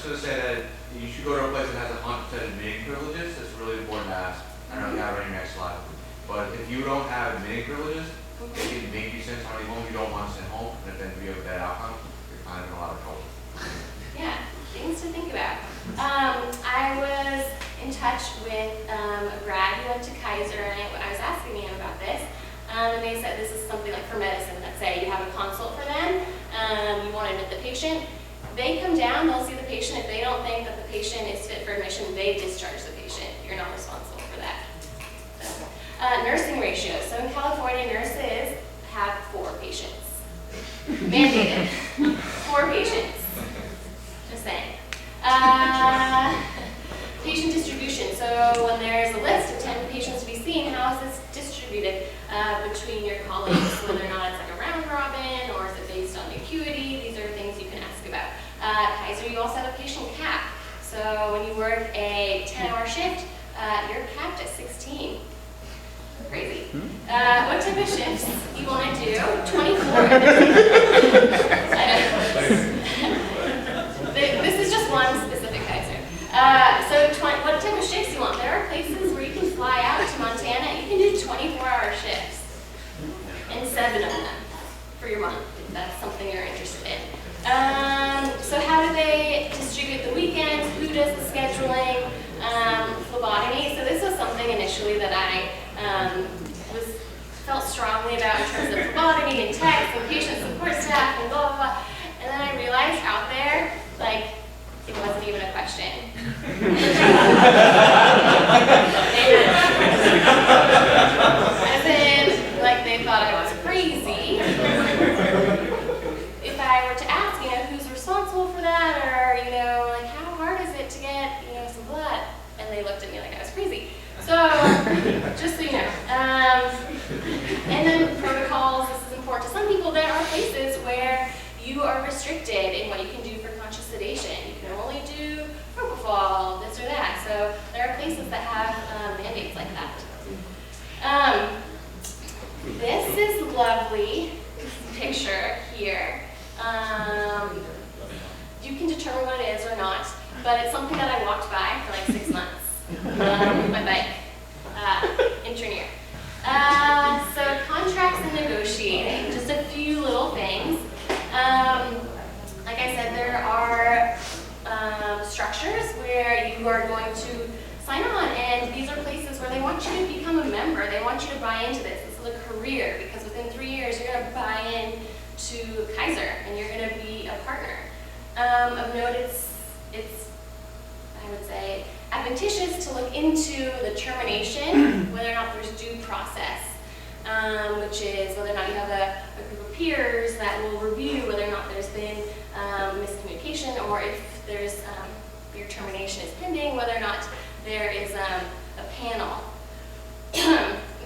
just going to say that you should go to a place that has 100% admitting privileges. That's really important to ask. I don't know if you have it on your next slide. But if you don't have admitting privileges, they can make you send somebody home you don't want to send home, and if then you have a bad outcome, you're kind of in a lot of trouble. Yeah, things to think about. I was in touch with a grad who went to Kaiser, and I was asking him about this. And they said this is something like for medicine. Let's say you have a consult for them, you want to admit the patient. They come down, they'll see the patient. If they don't think that the patient is fit for admission, they discharge the patient. You're not responsible for that. So, nursing ratio. So in California, nurses have 4 patients. Mandated. 4 patients. Just saying. Patient distribution. So when there's a list of 10 patients to be seen, how is this distributed between your colleagues? Whether or not it's like a round robin, or is it based on acuity? These are things you can ask about. Kaiser, you also have a patient cap. So when you work a 10-hour shift, you're capped at 16. Crazy. What type of shifts you want to do? 24. This is just one specific Kaiser. What type of shifts you want? There are places where you can fly out to Montana. You can do 24-hour shifts, and 7 of them for your month, if that's something you're interested in. So how do they distribute the weekends? Who does the scheduling? Phlebotomy. So this was something initially that I felt strongly about in terms of phlebotomy and techs and patient support staff and blah, blah, blah. And then I realized out there, like, it wasn't even a question. As in, like, they thought I was crazy. If I were to ask, who's responsible for that, or, like, how hard is it to get, some blood? And they looked at me like I was crazy. So, just so you know. And then protocols, this is important to some people. There are places where you are restricted in what you can do for conscious sedation. You can only do propofol, this or that. So there are places that have mandates like that. This is lovely picture here. You can determine what it is or not, but it's something that I walked by for like 6 months with my bike, intern year. So contracts and negotiating, just a few little things. Like I said, there are structures where you are going to sign on, and these are places where they want you to become a member. They want you to buy into this. This is a career, because within 3 years you're going to buy in to Kaiser, and you're going to be a partner. Of note, it's I would say advantageous to look into the termination, whether or not there's due process, which is whether or not you have a group of peers that will review whether or not there's been miscommunication, or if there's your termination is pending, whether or not there is a panel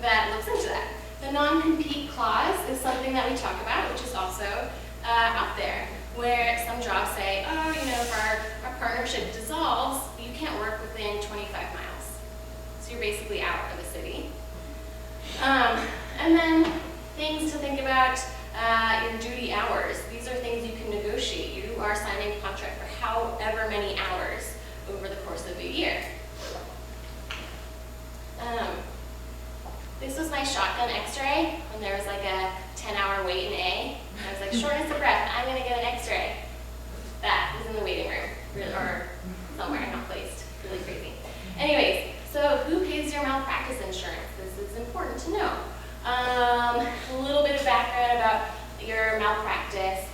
that looks into that. The non-compete clause is something that we talk about, which is also out there, where some jobs say, oh, if our partnership dissolves, you can't work within 25 miles. So you're basically out of the city. And then things to think about, your duty hours. These are things you can negotiate. You are signing a contract for however many hours over the course of a year. This was my shotgun x-ray when there was like a 10-hour wait in A. I was like, shortness of breath, I'm going to get an x-ray. That was in the waiting room, or somewhere not placed. Really crazy. Anyways, so who pays your malpractice insurance? This is important to know. A little bit of background about your malpractice.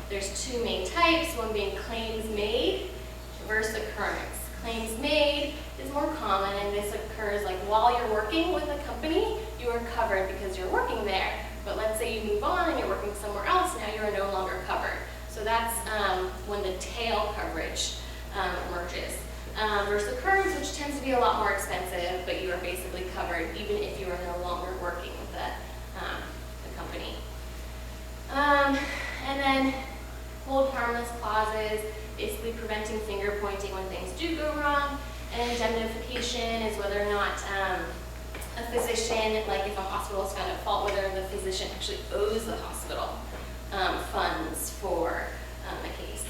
There's 2 main types, one being claims made versus occurrence. Claims made is more common, and this occurs like while you're working with a company, you are covered because you're working there. But let's say you move on and you're working somewhere else, now you're no longer covered. So that's when the tail coverage emerges. Versus occurrence, which tends to be a lot more expensive, but you are basically covered even if you are no longer working with the company. And then hold harmless clauses, basically preventing finger pointing when things do go wrong. And indemnification is whether or not a physician, like if a hospital is found at fault, whether the physician actually owes the hospital funds for a case.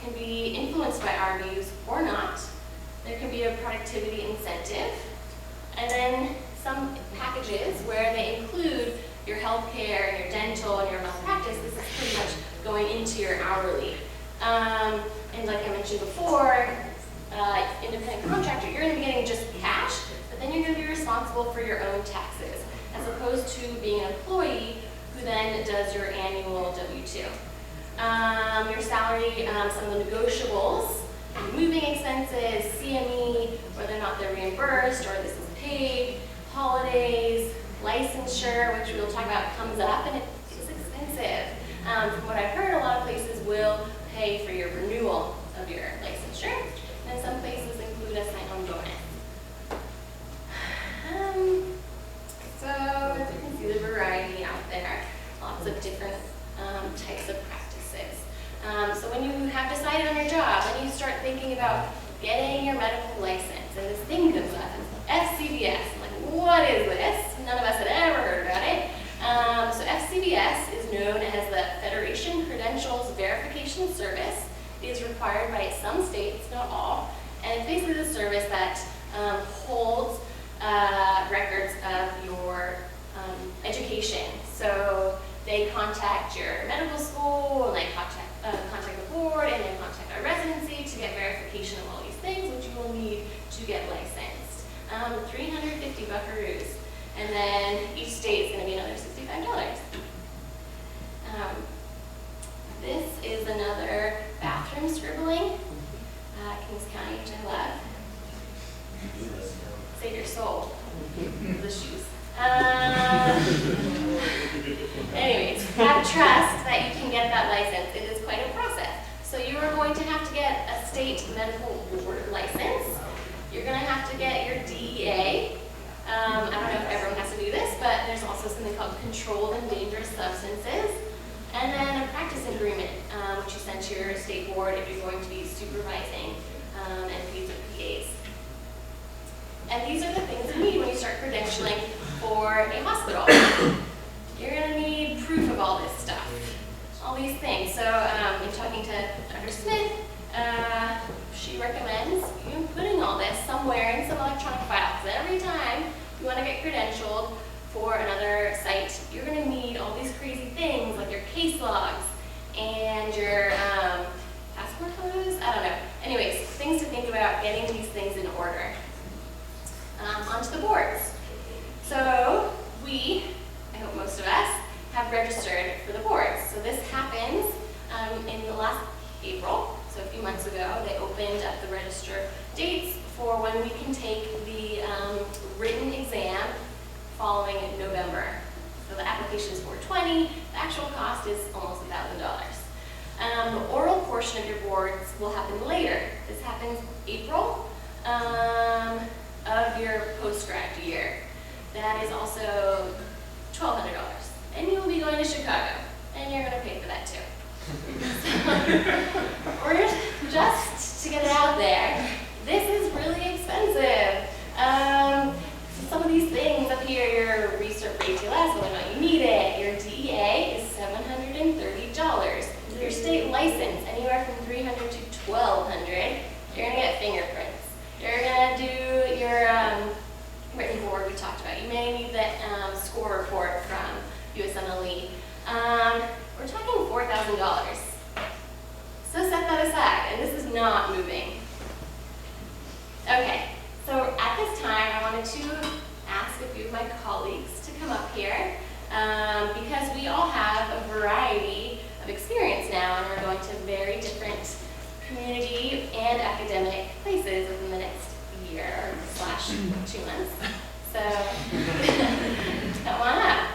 can be influenced by our views or not. There can be a productivity incentive. And then some packages where they include your healthcare and your dental and your malpractice. This is pretty much going into your hourly. And like I mentioned before, independent contractor, you're going to be getting just cash, but then you're going to be responsible for your own taxes, as opposed to being an employee who then does your annual W-2. Your salary, some of the negotiables, moving expenses, CME, whether or not they're reimbursed or this is paid, holidays, licensure, which we'll talk about, comes up and it is expensive. From what I've heard, a lot of places will pay for your renewal of your licensure, and some places include a sign-on bonus. So as you can see, the variety out there, lots of different types of practices. So when you have decided on your job, then you start thinking about getting your medical license, and this thing comes up, FCVS. I'm like, what is this? None of us had ever heard about it. So FCVS is known as the Federation Credentials Verification Service. It is required by some states, not all, and it's basically the service that holds records of your education. So they contact your medical school, and they contact the board, and they contact our residency to get verification of all these things, which you will need to get licensed. 350 buckaroos, and then each state is going to be another $65. This is another bathroom scribbling, Kings County, which I love. Save your soul. The shoes. Anyways, have trust that you can get that license. It is quite a process. So you are going to have to get a state medical board license. You're going to have to get your DEA. I don't know if everyone has to do this, but there's also something called controlled and dangerous substances. And then a practice agreement, which you send to your state board if you're going to be supervising NPs or PAs. And these are the things you need when you start credentialing for a hospital. You're going to need proof of all this stuff, all these things. So in talking to Dr. Smith, she recommends you putting all this somewhere in some electronic file. Because every time you want to get credentialed for another site, you're going to need all these crazy things like your case logs and your passport photos. I don't know. Anyways, things to think about getting these things in order. Onto the boards. So we, I hope most of us, have registered for the boards. So this happens in the last April. So a few months ago, they opened up the register dates for when we can take the written exam following November. So the application is $420. The actual cost is almost $1,000. The oral portion of your boards will happen later. This happens April of your post-grad year. That is also $1,200. And you'll be going to Chicago, and you're going to pay for that too. Or just to get it out there, this is really expensive. Some of these things up here, your research for ATLS, whether or not you need it, your DEA is $730. Your state license, anywhere from $300 to $1,200. You're going to get fingerprints. You're going to do your written board we talked about. You may need the score report from USMLE. We're talking $4,000. So set that aside, and this is not moving. Okay, so at this time, I wanted to ask a few of my colleagues to come up here because we all have a variety of experience now, and we're going to very different community and academic places within the next year / 2 months. So come on up.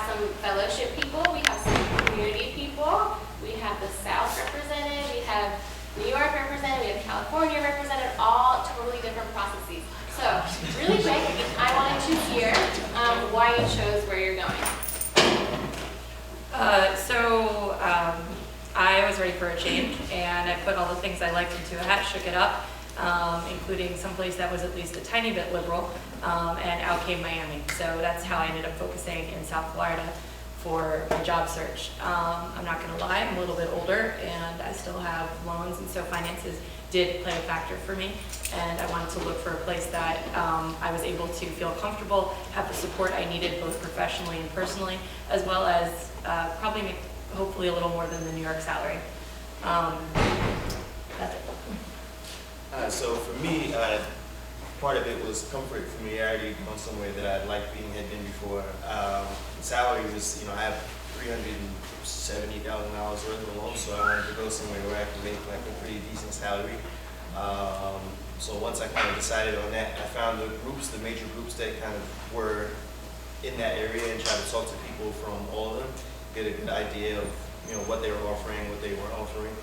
have some fellowship people, we have some community people, we have the South represented, we have New York represented, we have California represented, all totally different processes. So, really quick, I wanted to hear why you chose where you're going. I was ready for a change, and I put all the things I liked into a hat, shook it up, including someplace that was at least a tiny bit liberal, and out came Miami. So that's how I ended up focusing in South Florida for my job search. I'm not gonna lie, I'm a little bit older, and I still have loans, and so finances did play a factor for me. And I wanted to look for a place that I was able to feel comfortable, have the support I needed both professionally and personally, as well as probably make hopefully a little more than the New York salary. That's it. So for me, part of it was comfort, familiarity, going somewhere that I liked being, had been before. Salary was, I have $370,000 worth of loans, so I wanted to go somewhere where I could make like a pretty decent salary. So once I kind of decided on that, I found the major groups that kind of were in that area, and tried to talk to people from all of them, get a good idea of what they were offering, what they weren't offering.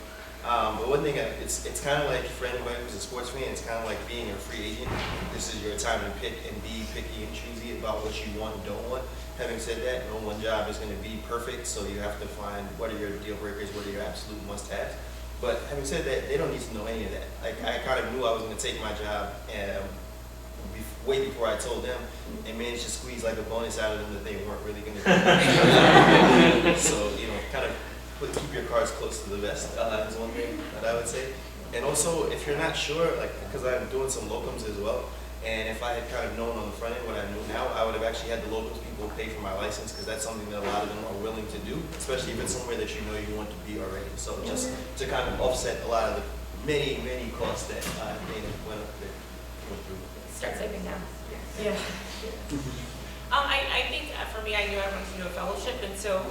But one thing, it's kind of like, for anybody who's a sports fan, it's kind of like being a free agent. This is your time to pick and be picky and choosy about what you want and don't want. Having said that, no one job is going to be perfect, so you have to find what are your deal breakers, what are your absolute must-haves. But having said that, they don't need to know any of that. Like, I kind of knew I was going to take my job way before I told them, and managed to squeeze like a bonus out of them that they weren't really going to do. So, kind of keep your cards close to the vest is one thing that I would say. And also, if you're not sure, like, because I'm doing some locums as well, and if I had kind of known on the front end what I know now, I would have actually had the locums people pay for my license, because that's something that a lot of them are willing to do, especially if it's somewhere that you want to be already. So just to kind of offset a lot of the many, many costs that they went through. Start saving now. Yeah. I think for me, I knew I wanted to do a fellowship, and so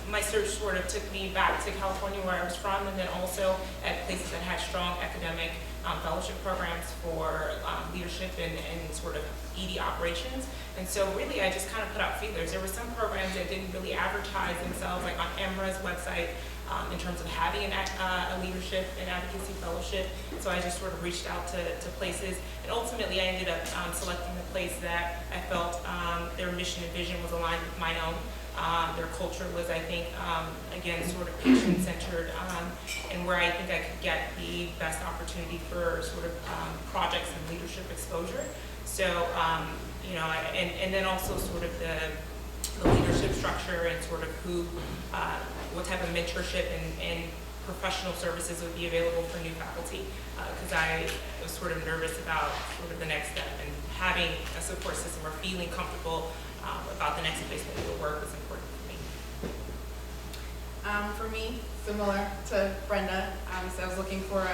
my search sort of took me back to California, where I was from, and then also at places that had strong academic fellowship programs for leadership and sort of ED operations. And so really, I just kind of put out feelers. There were some programs that didn't really advertise themselves, like on EMRA's website, in terms of having a leadership and advocacy fellowship. So I just sort of reached out to places, and ultimately I ended up selecting the place that I felt their mission and vision was aligned with my own. Their culture was, I think, again, sort of patient-centered, and where I think I could get the best opportunity for sort of projects and leadership exposure. So, and then also sort of the leadership structure and sort of what type of mentorship and professional services would be available for new faculty, because I was sort of nervous about sort of the next step, and having a support system or feeling comfortable about the next place that we would work was important for me. For me, similar to Brenda, so I was looking for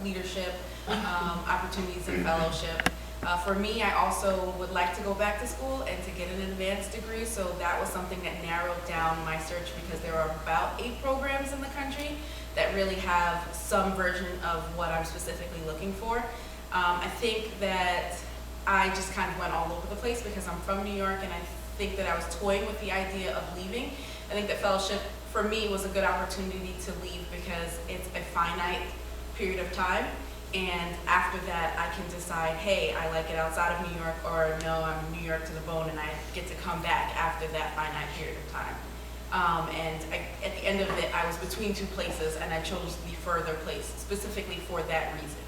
leadership opportunities and fellowship. For me, I also would like to go back to school and to get an advanced degree, so that was something that narrowed down my search, because there are about 8 programs in the country that really have some version of what I'm specifically looking for. I think that I just kind of went all over the place because I'm from New York, and I think that I was toying with the idea of leaving. I think that fellowship for me was a good opportunity to leave because it's a finite period of time. And after that, I can decide, hey, I like it outside of New York, or no, I'm New York to the bone, and I get to come back after that finite period of time. At the end of it, I was between 2 places, and I chose the further place, specifically for that reason.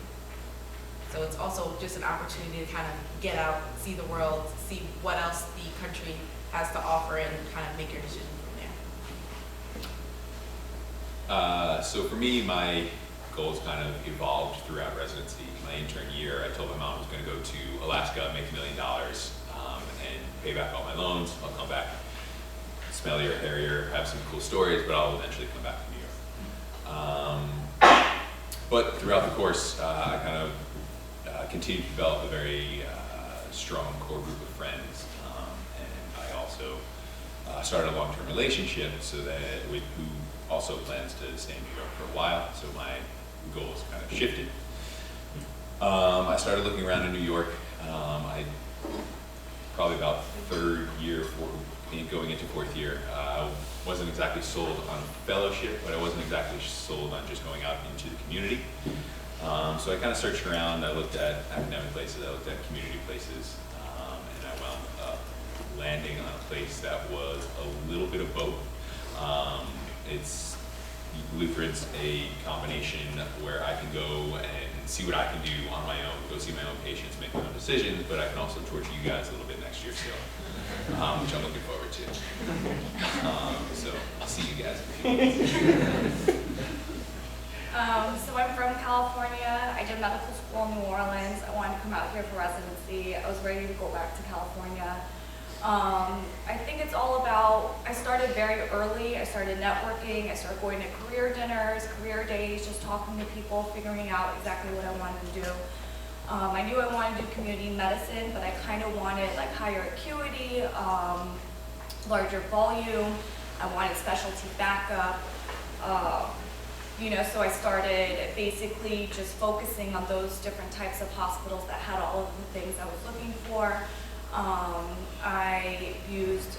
So it's also just an opportunity to kind of get out, see the world, see what else the country has to offer, and kind of make your decision from there. So for me, my goals kind of evolved throughout residency. My intern year, I told my mom I was going to go to Alaska, make $1 million, and pay back all my loans. I'll come back smellier, hairier, have some cool stories, but I'll eventually come back to New York. But throughout the course, I kind of continued to develop a very strong core group of friends, and I also started a long-term relationship with who also plans to stay in New York for a while, so my goals kind of shifted. I started looking around in New York. I probably about 3rd year, going into fourth year. I wasn't exactly sold on fellowship, but I wasn't exactly sold on just going out into the community. So I kind of searched around. I looked at academic places, I looked at community places, and I wound up landing on a place that was a little bit of both. It's Lutheran's a combination where I can go and see what I can do on my own, go see my own patients, make my own decisions, but I can also torture you guys a little bit next year still, which I'm looking forward to. So I'll see you guys in a few months. So I'm from California. I did medical school in New Orleans. I wanted to come out here for residency. I was ready to go back to California. I think it's all about, I started very early. I started networking. I started going to career dinners, career days, just talking to people, figuring out exactly what I wanted to do. I knew I wanted to do community medicine, but I kind of wanted like higher acuity, larger volume. I wanted specialty backup. So I started basically just focusing on those different types of hospitals that had all of the things I was looking for. I used,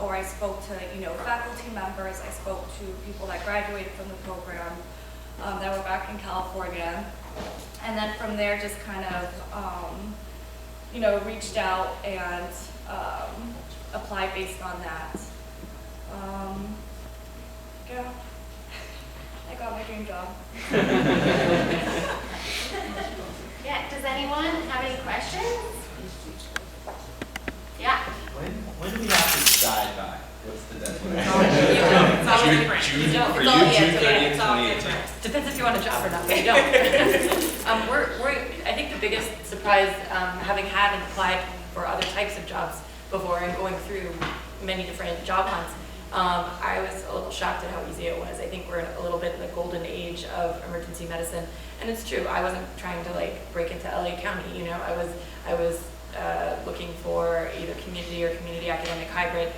or I spoke to, faculty members. I spoke to people that graduated from the program that were back in California. And then from there, just kind of, reached out and applied based on that. Yeah. I got my dream job. Yeah, does anyone have any questions? Yeah. When do we have to decide by? What's the deadline? It's always different. June, don't. for It's you, all- yeah, June it's 30th, It's all 2018. different. Depends if you want a job or not, but you don't. I think the biggest surprise, having had and applied for other types of jobs before and going through many different job hunts, I was a little shocked at how easy it was. I think we're in a little bit in the golden age of emergency medicine, and it's true. I wasn't trying to break into LA County. I was looking for either community or community academic hybrid,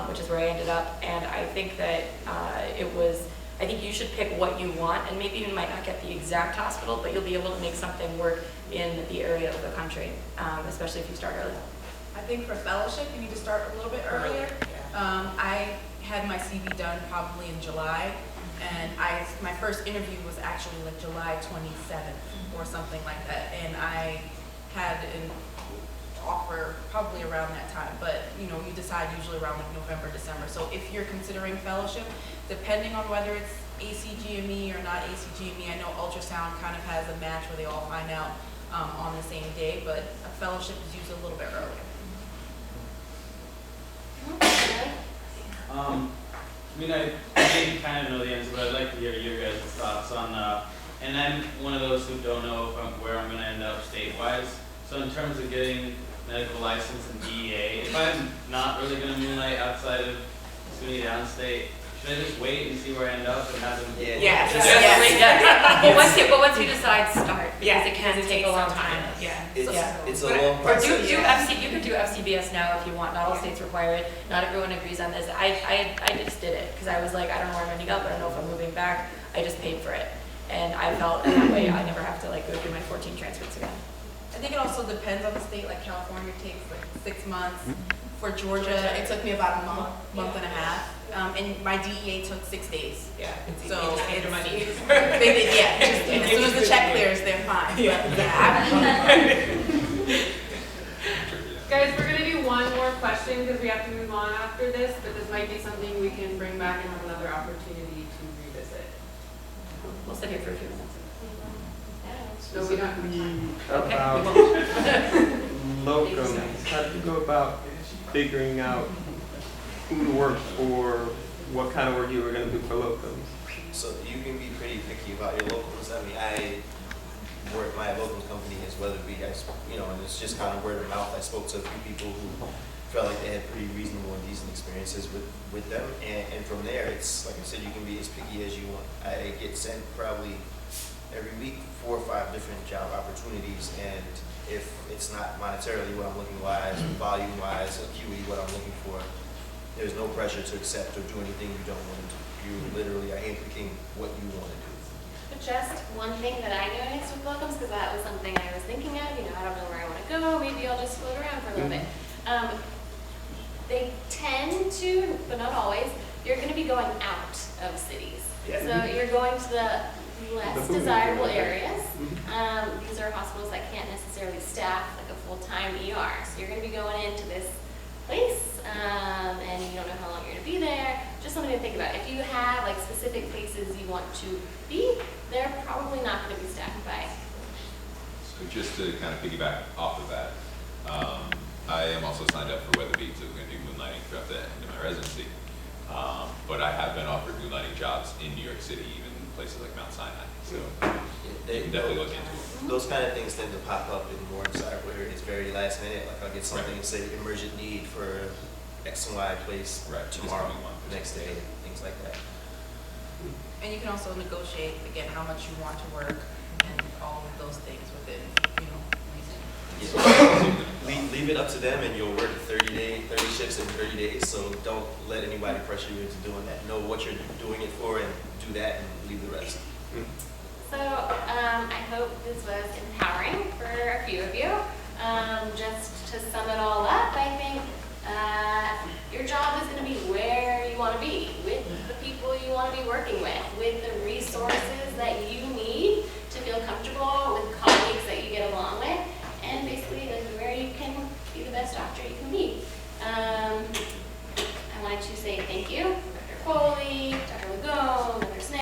which is where I ended up. And I think that I think you should pick what you want, and maybe you might not get the exact hospital, but you'll be able to make something work in the area of the country, especially if you start early. I think for fellowship, you need to start a little bit earlier. I had my CV done probably in July, and my first interview was actually July 27th or something like that, and I had an offer probably around that time, but you decide usually around November, December. So if you're considering fellowship, depending on whether it's ACGME or not ACGME, I know ultrasound kind of has a match where they all find out on the same day, but a fellowship is usually a little bit earlier. I maybe kind of know the answer, but I'd like to hear your guys' thoughts on, and I'm one of those who don't know where I'm going to end up state-wise. So in terms of getting medical license and DEA, if I'm not really going to moonlight outside of SUNY downstate, should I just wait and see where I end up and have them? Yes. But once you decide, start, because it can take a long time. Yeah. It's a But- long Or process. you could do FCBS now if you want. Not all states require it. Not everyone agrees on this. I just did it because I was like, I don't know where I'm ending up. I don't know if I'm moving back. I just paid for it, and I felt in that way I never have to go through my 14 transcripts again. I think it also depends on the state. Like California takes 6 months. For Georgia, it took me about a month and a half. And my DEA took 6 days. Yeah. So it's your money. They did, yeah. As soon as the check clears, they're fine. But, Guys, we're gonna do one more question because we have to move on after this, but this might be something we can bring back and have another opportunity to revisit. We'll sit here for a few minutes. So we don't. Okay. About locums, how do you go about figuring out who to work for, what kind of work you were going to do for locums? So you can be pretty picky about your locums. I work my locums company is Weatherby. And it's just kind of word of mouth. I spoke to a few people who felt like they had pretty reasonable and decent experiences with them, and from there, it's like I said, you can be as picky as you want. I get sent probably every week 4 or 5 different job opportunities, and if it's not monetarily what I'm looking wise, volume-wise, acuity, what I'm looking for, there's no pressure to accept or do anything you don't want to do. You literally are handpicking what you want to do. Just one thing that I noticed with locums, because that was something I was thinking of, I don't know where I want to go, maybe I'll just float around for a little bit. they tend to, but not always, you're gonna be going out of cities. Yeah. So you're going to the less The boom desirable areas. areas. These are hospitals that can't necessarily staff like a full-time ER. So you're gonna be going into this place, and you don't know how long you're gonna be there. Just something to think about. If you have like specific places you want to be, they're probably not gonna be staffed by. So just to kind of piggyback off of that, I am also signed up for Weather Beat, so we're gonna do moonlighting throughout the end of my residency. But I have been offered moonlighting jobs in New York City, even places like Mount Sinai, so you can definitely look into it. Those kind of things tend to pop up in more desirable areas very last minute. Like I'll get something, say, emergent need for X and Y place Right, this tomorrow, coming month. next day, things like that. And you can also negotiate, again, how much you want to work and all of those things within, reason. Yeah. Leave it up to them, and you'll work 30 shifts in 30 days. So don't let anybody pressure you into doing that. Know what you're doing it for, and do that, and leave the rest. So I hope this was empowering for a few of you. Just to sum it all up, I think your job is going to be where you want to be, with the people you want to be working with the resources that you need to feel comfortable, with colleagues that you get along with, and basically like where you can be the best doctor you can be. I wanted to say thank you, Dr. Foley,